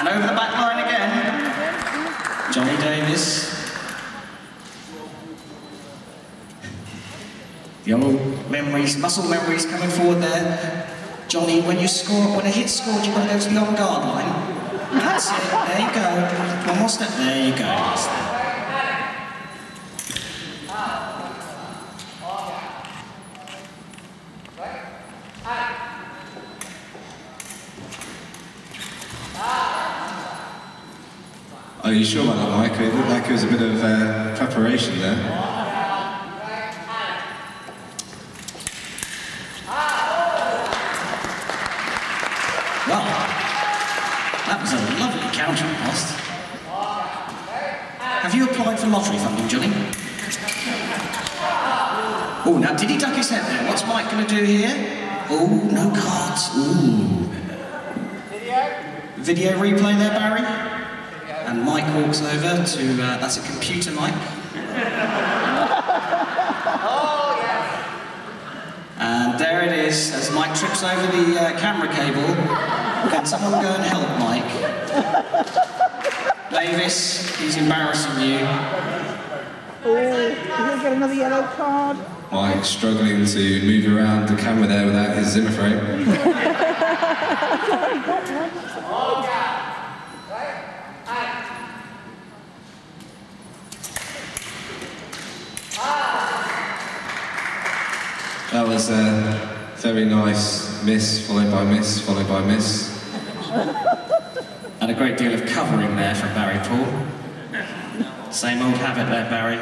over the back line again. Johnny Davies. The old memories, muscle memories coming forward there. Johnny, when you score, when a hit's scored, you've got to go to the on-guard line. That's it, there you go. One more step, there you go. Are you sure about that, Mike? It looked like it was a bit of preparation there. Well, that was a lovely counter pass. Have you applied for lottery funding, Johnny? Oh, now did he duck his head there? What's Mike going to do here? Oh, no cards. Ooh. Video replay there, Barry? And Mike walks over to, that's a computer mic. Oh, yeah. And there it is, as Mike trips over the camera cable. Can someone go and help Mike? Davis, he's embarrassing you. Oh, he's going to get another yellow card. Mike struggling to move around the camera there without his Zimmer frame. That was a very nice miss, followed by miss, followed by miss. And a great deal of covering there from Barry Paul. Same old habit there, Barry.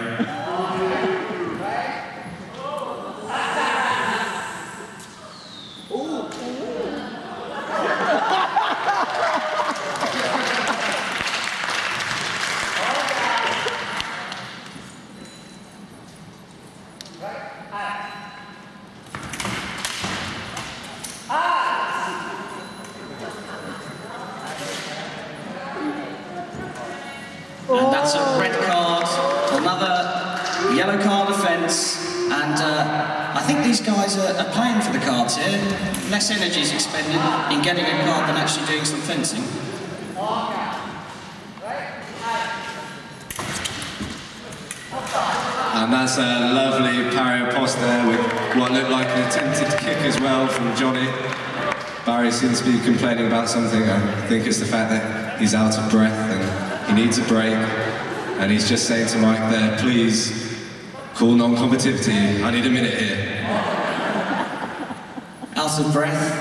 And that's a red card, another yellow card offence, and I think these guys are playing for the cards here. Less energy is expended in getting a card than actually doing some fencing. And that's a lovely parry post there with what looked like an attempted kick as well from Johnny. Barry seems to be complaining about something. I think it's the fact that he's out of breath and he needs a break, and he's just saying to Mike there, please, call non-competitivity, I need a minute here. Out of breath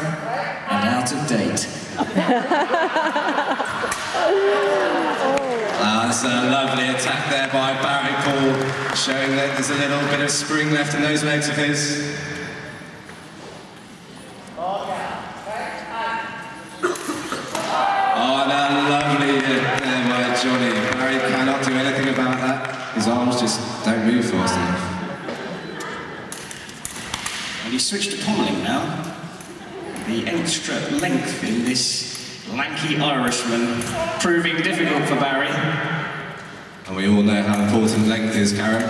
and out of date. That's a lovely attack there by Barry Paul, showing that there's a little bit of spring left in those legs of his. Johnny. Barry cannot do anything about that. His arms just don't move fast enough. And he switched to pommeling now. The extra length in this lanky Irishman proving difficult for Barry. And we all know how important length is, Karen.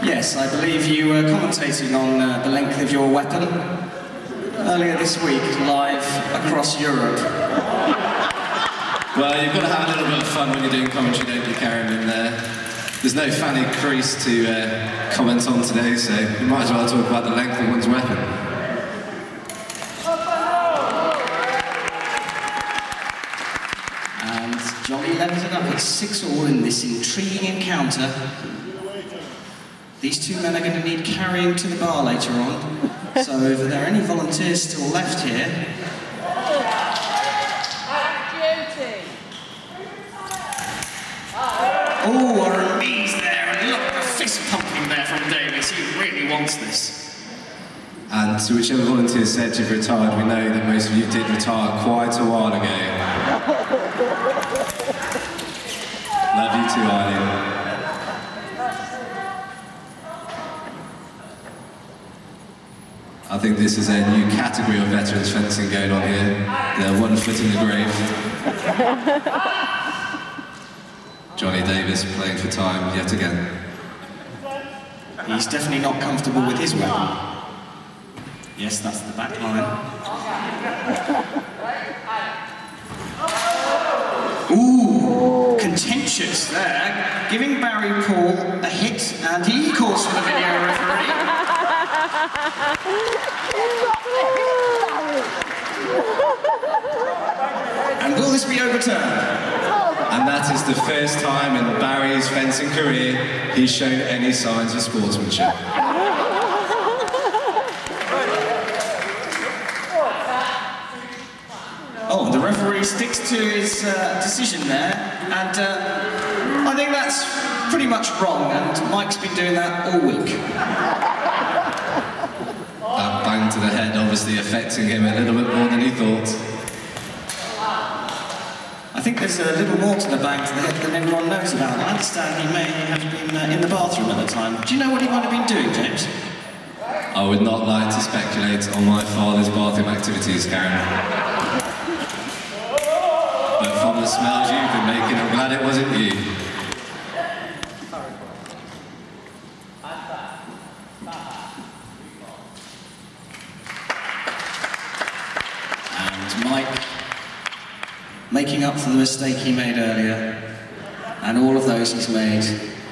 Yes, I believe you were commentating on the length of your weapon earlier this week, live across Europe. Well, you've got to have a little bit of fun when you're doing commentary, don't you, Karen? And there's no Fanny Crease to comment on today, so you might as well talk about the length of one's weapon. And Johnny levels it up at 6-all in this intriguing encounter. These two men are going to need carrying to the bar later on. So if there are any volunteers still left here... Oh, a remise there, and look at the fist pumping there from Davies. He really wants this. And to whichever volunteer said you've retired, we know that most of you did retire quite a while ago. Love you too, Eileen. I think this is a new category of veterans fencing going on here. They're 1 foot in the grave. Johnny Davies playing for time yet again. He's definitely not comfortable with his weapon. Yes, that's the back line. Ooh, contentious there. Giving Barry Paul a hit, and he calls for the video referee. And will this be overturned? And that is the first time in Barry's fencing career he's shown any signs of sportsmanship. Oh, the referee sticks to his decision there, and I think that's pretty much wrong, and Mike's been doing that all week. That bang to the head obviously affecting him a little bit more than he thought. I think there's a little more to the bang to the head than everyone knows about. I understand he may have been in the bathroom at the time. Do you know what he might have been doing, James? I would not like to speculate on my father's bathroom activities, Karen. But from the smells you've been making, I'm glad it wasn't you. And Mike, making up for the mistake he made earlier, and all of those he's made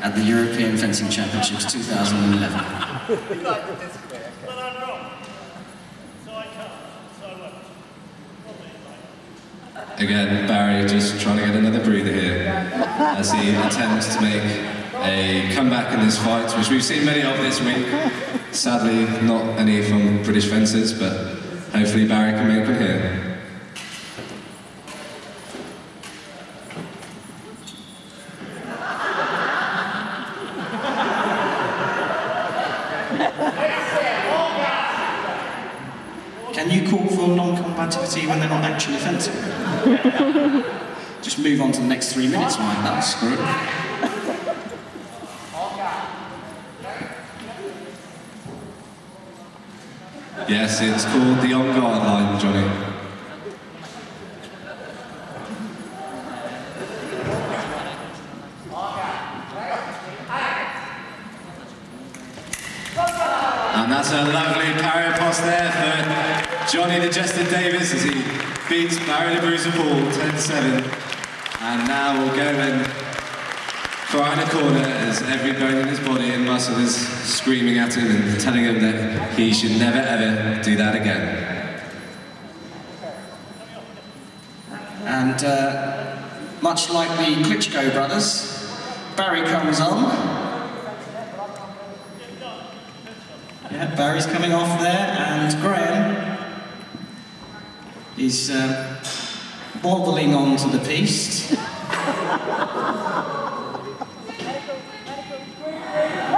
at the European Fencing Championships 2011. Again, Barry just trying to get another breather here as he attempts to make a comeback in this fight, which we've seen many of this week. Sadly, not any from British fencers, but hopefully Barry can make one here. Can you call for non-combativity when they're not actually fencing? Just move on to the next 3 minutes, Mike. That'll screw it. Yes, it's called the on-guard line, Johnny. And that's a lovely parry post there for Johnny the Jester Davies as he beats Barry the Bruiser Paul 10-7. And now we'll go and cry in a corner as every bone in his body and muscle is screaming at him and telling him that he should never ever do that again. And much like the Klitschko brothers, Barry comes on. Yeah, Barry's coming off there, and Graham is wobbling onto the piste.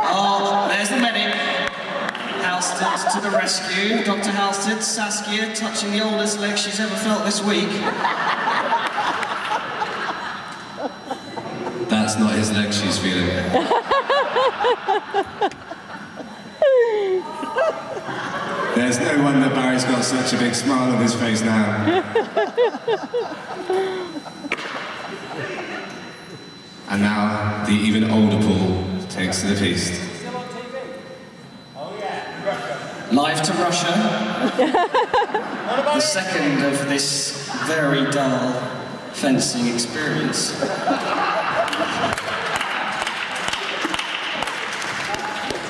Oh, there's the medic. Halstead to the rescue. Dr. Halstead, Saskia touching the oldest leg she's ever felt this week. That's not his leg she's feeling. There's no wonder Barry's got such a big smile on his face now. And now, the even older Paul takes to the piste. Live to Russia. The second of this very dull fencing experience.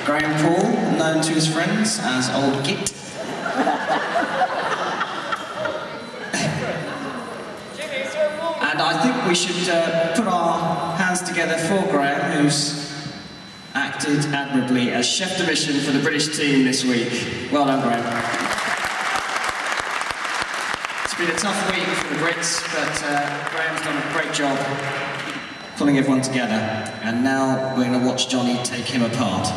Graham Paul, known to his friends as Old Git. And I think we should put our hands together for Graham, who's acted admirably as chef de mission for the British team this week. Well done, Graham. It's been a tough week for the Brits, but Graham's done a great job pulling everyone together. And now we're going to watch Johnny take him apart.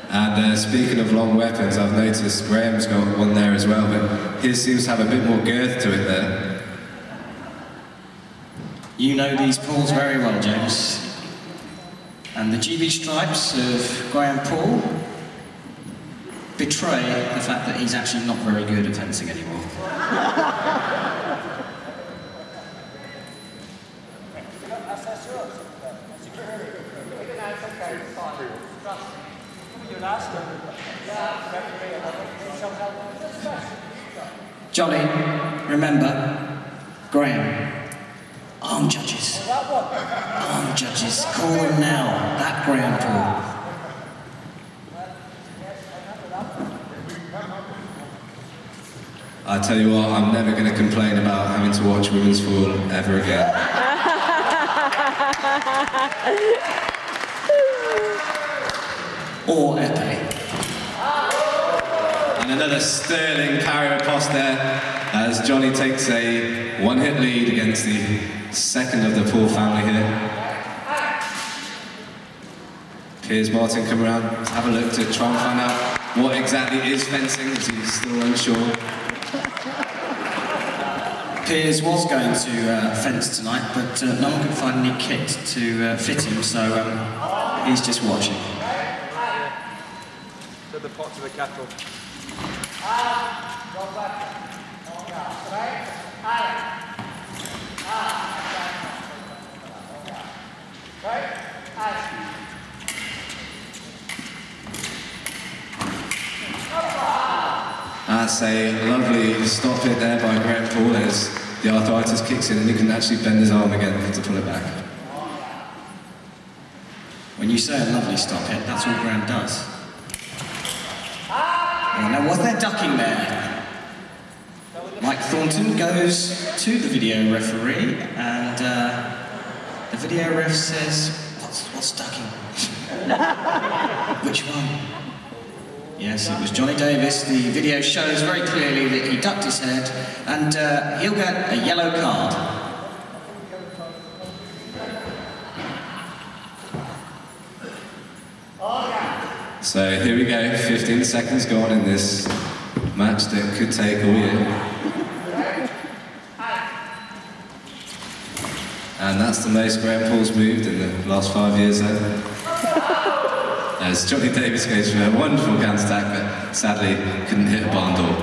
And speaking of long weapons, I've noticed Graham's got one there as well, but his seems to have a bit more girth to it there. You know these Pauls very well, James. And the GB stripes of Graham Paul betray the fact that he's actually not very good at fencing anymore. Your last one. Yeah, Johnny, remember, Graham, arm judges. Arm judges, call them now. That Graham Paul. I tell you what, I'm never going to complain about having to watch women's fall ever again. Or épée. And another sterling parry post there as Johnny takes a one-hit lead against the second of the Paul family here. Piers Martin come around to have a look to try and find out what exactly is fencing, as he's still unsure. Piers was going to fence tonight, but no one could find any kit to fit him, so he's just watching. To the pot to the kettle. That's a lovely stop hit there by Graham Paul as the arthritis kicks in and he can actually bend his arm again to pull it back. When you say a lovely stop hit, that's all Graham does. Oh, now was there ducking there? Mike Thornton goes to the video referee and the video ref says, what's ducking? Which one? Yes, it was Johnny Davies. The video shows very clearly that he ducked his head and he'll get a yellow card. So here we go, 15 seconds gone in this match that could take all year. And that's the most Graham Paul's moved in the last 5 years there. As Johnny Davies goes for a wonderful counter attack, but sadly couldn't hit a barn door.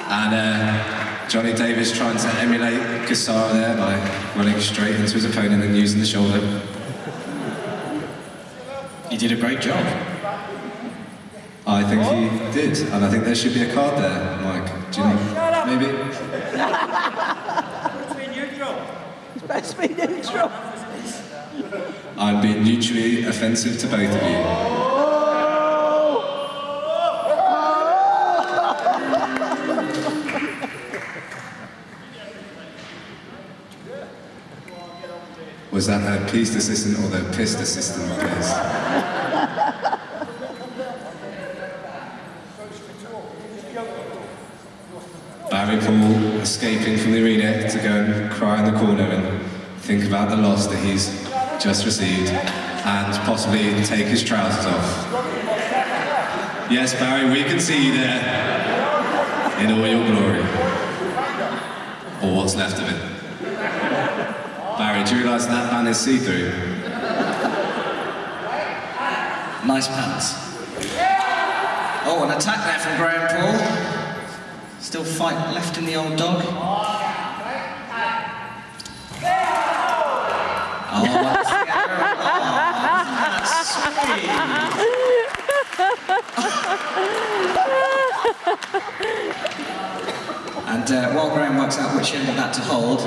And Johnny Davies trying to emulate Cassara there by running straight into his opponent and using the shoulder. He did a great job. I think he did, and I think there should be a card there, Mike. Do you know? Maybe? It's best to be neutral. I'm being mutually offensive to both of you. Was that the pissed assistant or the pissed assistant, please? Barry Paul escaping from the arena to go and cry in the corner and think about the loss that he's just received and possibly take his trousers off. Yes, Barry, we can see you there in all your glory. Or what's left of it. Barry, do you realise that man is see-through? Nice pants. Oh, an attack there from Graham Paul. Still fight left in the old dog. Oh, that's sweet. And while Graham works out which end of that to hold,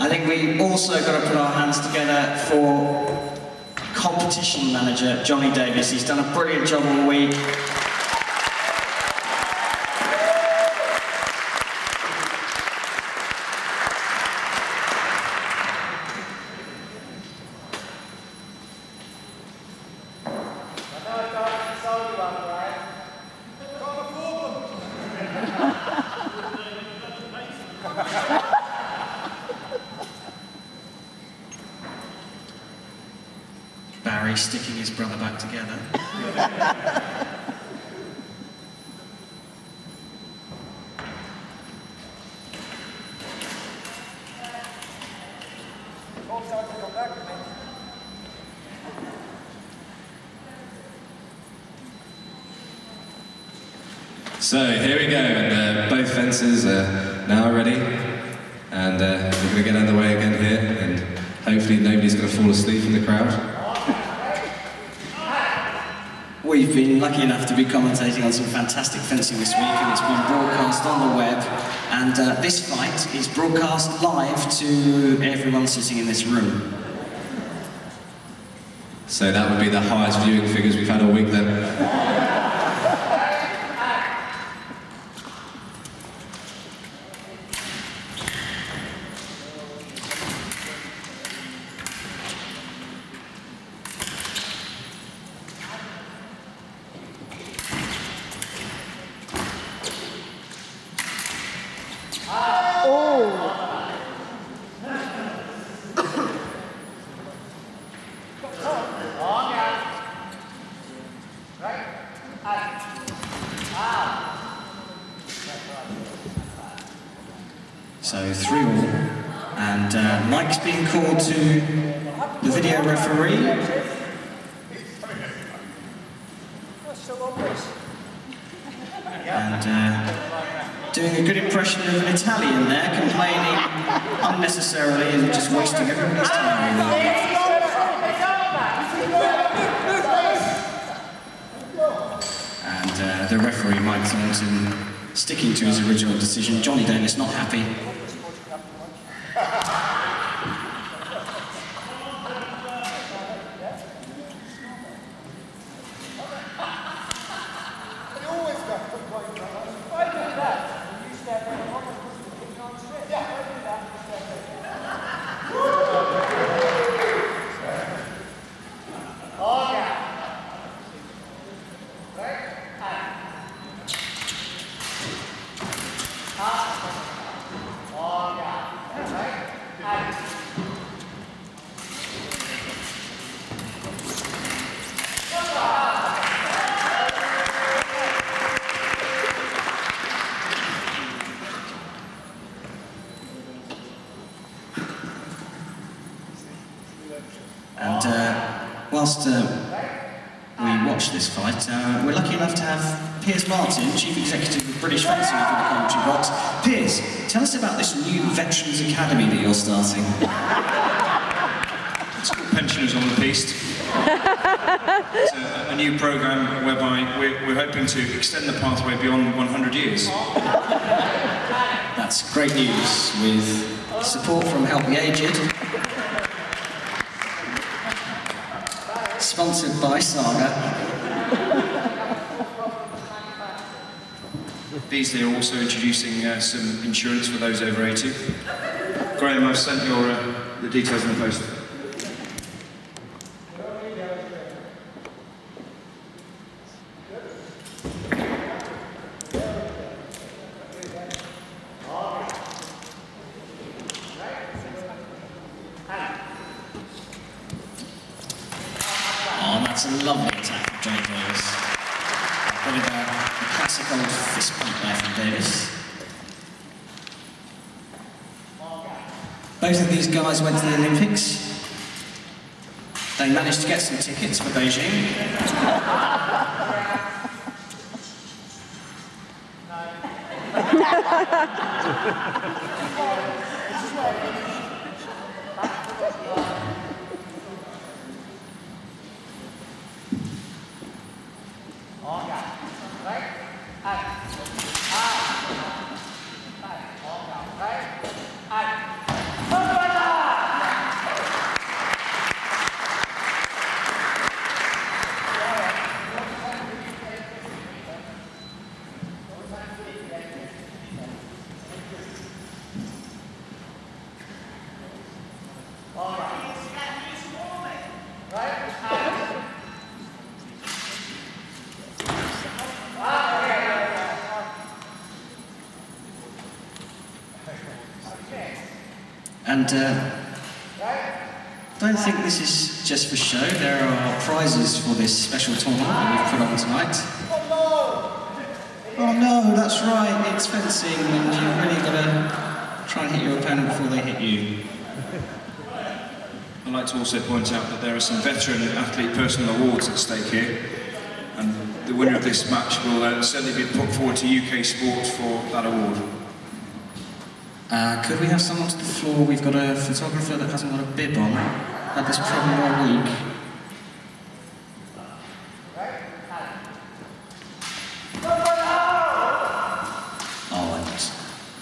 I think we also got to put our hands together for competition manager Johnny Davies. He's done a brilliant job all week. Barry sticking his brother back together. So here we go, and both fences are now ready. And we're going to get underway again here, and hopefully nobody's going to fall asleep in the crowd. We've been lucky enough to be commentating on some fantastic fencing this week, and it's been broadcast on the web. And this fight is broadcast live to everyone sitting in this room. So that would be the highest viewing figures we've had all week then. So 3-all, and Mike's being called to the video referee. And doing a good impression of an Italian there, complaining unnecessarily and just wasting everybody's time. And the referee, Mike Thornton, sticking to his original decision. Johnny Davies not happy. And whilst we watch this fight, we're lucky enough to have Piers Martin, Chief Executive of British Fencing, up in the commentary box. Piers, tell us about this new Veterans Academy that you're starting. It's called Pensioners on the Piste. It's a new programme whereby we're hoping to extend the pathway beyond 100 years. That's great news, with support from Help the Aged. Sponsored by Saga. These days are also introducing some insurance for those over 80. Graham, I've sent your the details in the post. That's a lovely attack from Johnny Davies. A bit of a classic old fist pump there from Davies. Both of these guys went to the Olympics. They managed to get some tickets for Beijing. And don't think this is just for show. There are prizes for this special tournament that we've put on tonight. Oh no, that's right, it's fencing, and you've really got to try and hit your opponent before they hit you. I'd like to also point out that there are some veteran athlete personal awards at stake here, and the winner of this match will certainly be put forward to UK Sport for that award. Could we have someone to the floor? We've got a photographer that hasn't got a bib on. Had this problem all week. Oh, and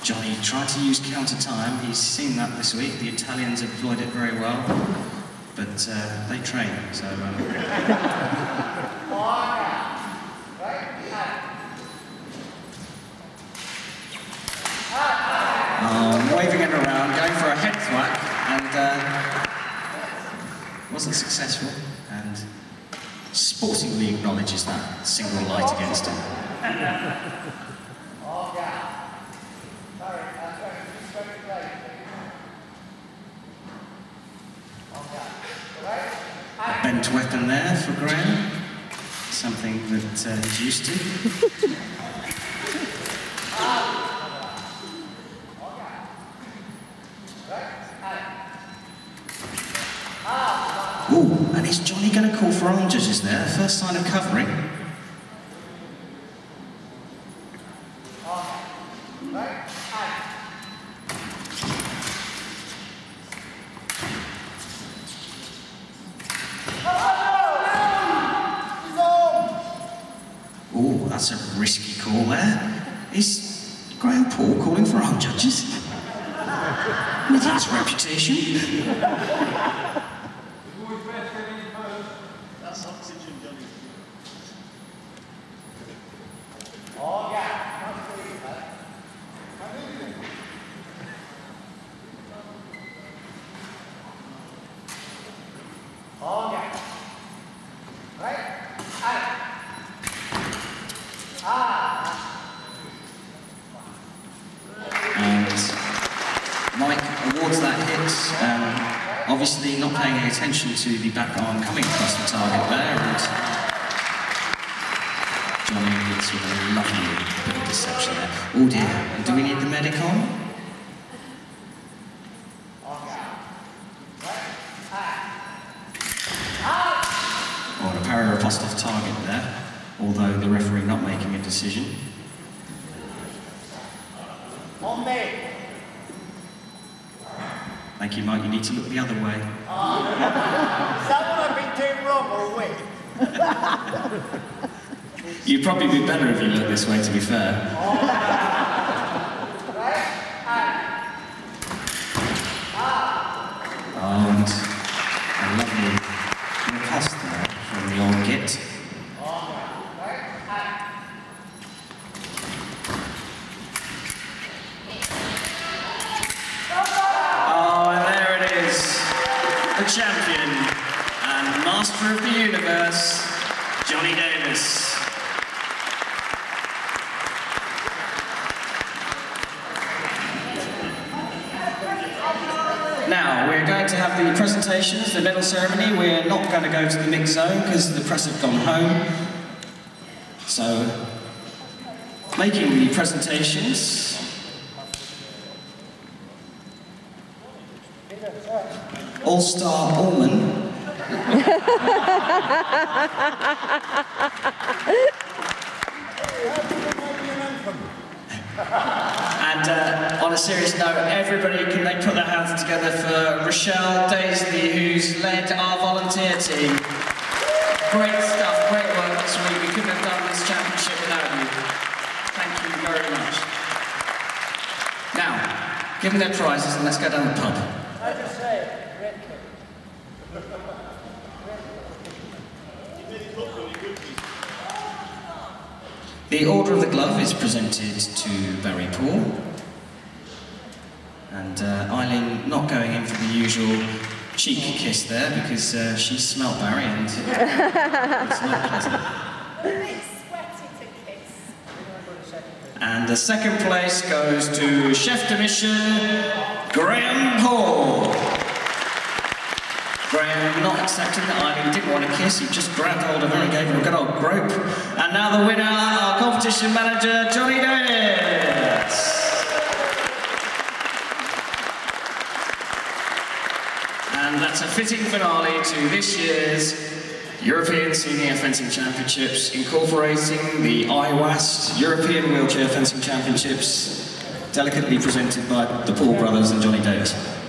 Johnny tried to use counter time. He's seen that this week. The Italians employed it very well, but they train, so... waving it around, going for a head thwack, and wasn't successful, and sportingly acknowledges that single light against him. A bent weapon there for Graham, something that he's used to. Ooh, and is Johnny going to call for arm judges there? First sign of covering. Ooh, that's a risky call there. Is Graham Paul calling for arm judges? With his reputation? That's oxygen, Johnny. Oh, yeah. Oh, yeah. Right? And Mike awards that hit. Obviously not paying any attention to the back arm coming across the target there, and Johnny hits with a lovely bit of deception there. Oh dear, and do we need the medic on? Oh, and a parry-riposte off target there, although the referee not making a decision. On me. Thank you, Mike. You need to look the other way. Is that what I've been doing wrong all week? You'd probably be better if you looked this way, to be fair. And a lovely riposte there from the old git. The champion and master of the universe, Johnny Davies. Now, we're going to have the presentations, the medal ceremony. We're not going to go to the mixed zone because the press have gone home. So, making the presentations, All-Star Allman. And on a serious note, everybody, can they put their hands together for Rochelle Daisley, who's led our volunteer team. Great stuff, great work this week. We couldn't have done this championship without you. Thank you very much. Now, give them their prizes and let's go down the pub. I just say, red kick. The Order of the Glove is presented to Barry Paul. And Eileen not going in for the usual cheek kiss there because she smelt Barry and it's not pleasant. A bit sweaty to kiss. And the second place goes to Chef de Mission, Graham Paul. Graham not accepting that Eileen didn't want a kiss, he just grabbed hold of her and gave her a good old grope. And now the winner, our competition manager, Johnny Davies. And that's a fitting finale to this year's European Senior Fencing Championships, incorporating the IWAST European Wheelchair Fencing Championships delicately presented by the Paul brothers and Johnny Davies.